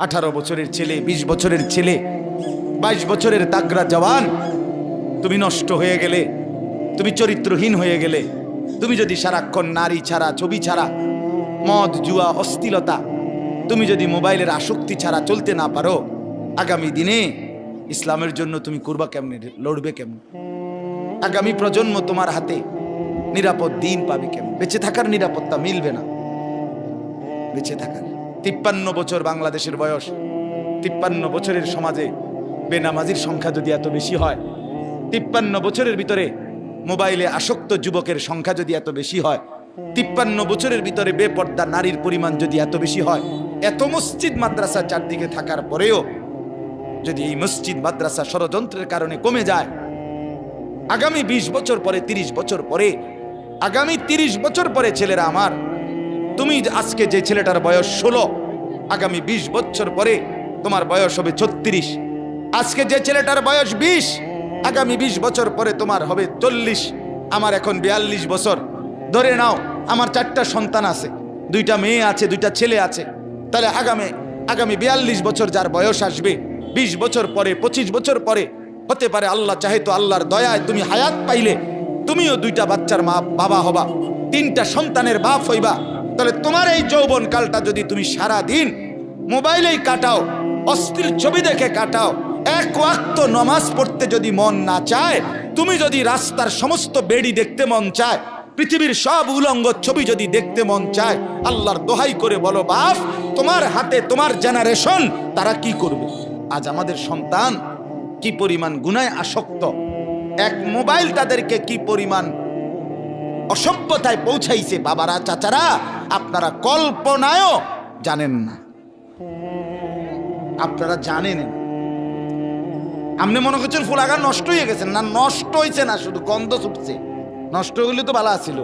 18 বছরের ছেলে, 20 বছরের ছেলে, 22 বছরের তাগড়া জওয়ান, তুমি নষ্ট হয়ে গেলে, তুমি চরিত্রহীন হয়ে গেলে, তুমি যদি সারাক্ষণ নারী ছাড়া, ছবি ছাড়া, মদ জুয়া অশ্লীলতা, তুমি যদি মোবাইলের আসক্তি ছাড়া চলতে না পারো, আগামী দিনে ইসলামের জন্য তুমি করবা কেমনে, লড়বে কেমন? আগামী প্রজন্ম তোমার হাতে নিরাপদ দিন পাবে কেমন? বেঁচে থাকার নিরাপত্তা মিলবে না। বেঁচে থাকার 53 বছর বাংলাদেশের বয়স, 53 বছরের সমাজে বেনামাজির সংখ্যা যদি এত বেশি হয়, 53 বছরের ভিতরে মোবাইলে আসক্ত যুবকের সংখ্যা যদি এত বেশি হয়, 53 বছরের ভিতরে বেপর্দা নারীর পরিমাণ যদি এত বেশি হয়, এত মসজিদ মাদ্রাসা চারদিকে থাকার পরেও যদি এই মসজিদ মাদ্রাসা ষড়যন্ত্রের কারণে কমে যায়, আগামী 20 বছর পরে, 30 বছর পরে, আগামী 30 বছর পরে ছেলেরা আমার, তুমি আজকে যে ছেলেটার বয়স 16, আগামী 20 বছর পরে তোমার বয়স হবে 36। আজকে যে ছেলেটার বয়স 20, আগামী 20 বছর পরে তোমার হবে 40। আমার এখন 42 বছর। ধরে নাও আমার 4টা সন্তান আছে, 2টা মেয়ে আছে, 2টা ছেলে আছে। তাহলে আগামী 42 বছর যার বয়স আসবে, 20 বছর পরে, 25 বছর পরে, হতে পারে আল্লাহ চাহে তো আল্লাহর দয়ায় তুমি হায়াত পাইলে তুমিও 2টা বাচ্চার মা বাবা হবা, 3টা সন্তানের বাপ হইবা। তাহলে তোমার এই যৌবন কালটা যদি তুমি সারা দিন মোবাইলেই কাটাও, অশ্লীল ছবি দেখে কাটাও, এক ওয়াক্ত নামাজ পড়তে যদি মন না চায়, তুমি যদি রাস্তার সমস্ত বেড়ি দেখতে মন চায়, পৃথিবীর সব উলঙ্গ ছবি যদি দেখতে মন চায়, আল্লাহর দোহাই করে বলো বাপ, তোমার হাতে তোমার জেনারেশন তারা কি করবে? আজ আমাদের সন্তান কি পরিমাণ গুনায় আসক্ত, এক মোবাইল তাদেরকে কি পরিমাণ অসভ্যতায় পৌঁছাইছে, বাবারা চাচারা আপনারা কল্পনায়ও জানেন না, আপনারা জানেন। আপনি মনে করছেন ফুলাগান নষ্ট হয়ে গেছেন, না নষ্ট হয়েছে না, শুধু গন্ধ ছুটছে। নষ্ট হইলে তো ভালো আছিল,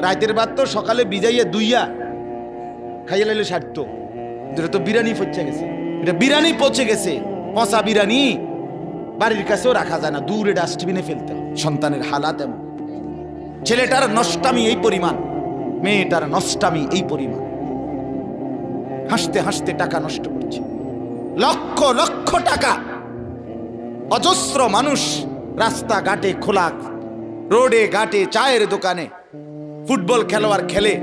রাতের ভাত তো সকালে ভিজাইয়া দুইয়া খাইয়া লাইলে সারত। এটা তো বিরিয়ানি পচে গেছে, এটা বিরিয়ানি পচে গেছে, পচা বিরিয়ানি বাড়ির কাছেও রাখা যায় না, দূরে ডাস্টবিনে ফেলতে হয়। সন্তানের হালাত এমন, ছেলেটার নষ্টামি এই পরিমাণ, মেয়েটার নষ্টামি এই পরিমাণ। হাসতে হাসতে টাকা নষ্ট করছে, লক্ষ লক্ষ টাকা। অজস্র মানুষ রাস্তাঘাটে, খোলা রোডে ঘাটে, চায়ের দোকানে, ফুটবল খেলোয়াড় খেলে,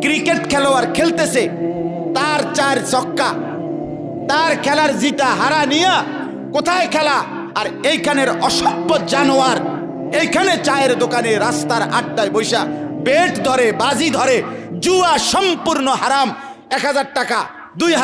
ক্রিকেট খেলোয়াড় খেলতেছে, তার 4 ছক্কা, তার খেলার জিতা হারা নিয়া কোথায় খেলা? আর এইখানের অসভ্য জানোয়ার এইখানে চায়ের দোকানে, রাস্তার আড্ডায় বৈশা বেট ধরে, বাজি ধরে, জুয়া সম্পূর্ণ হারাম। 1000 টাকা, 2000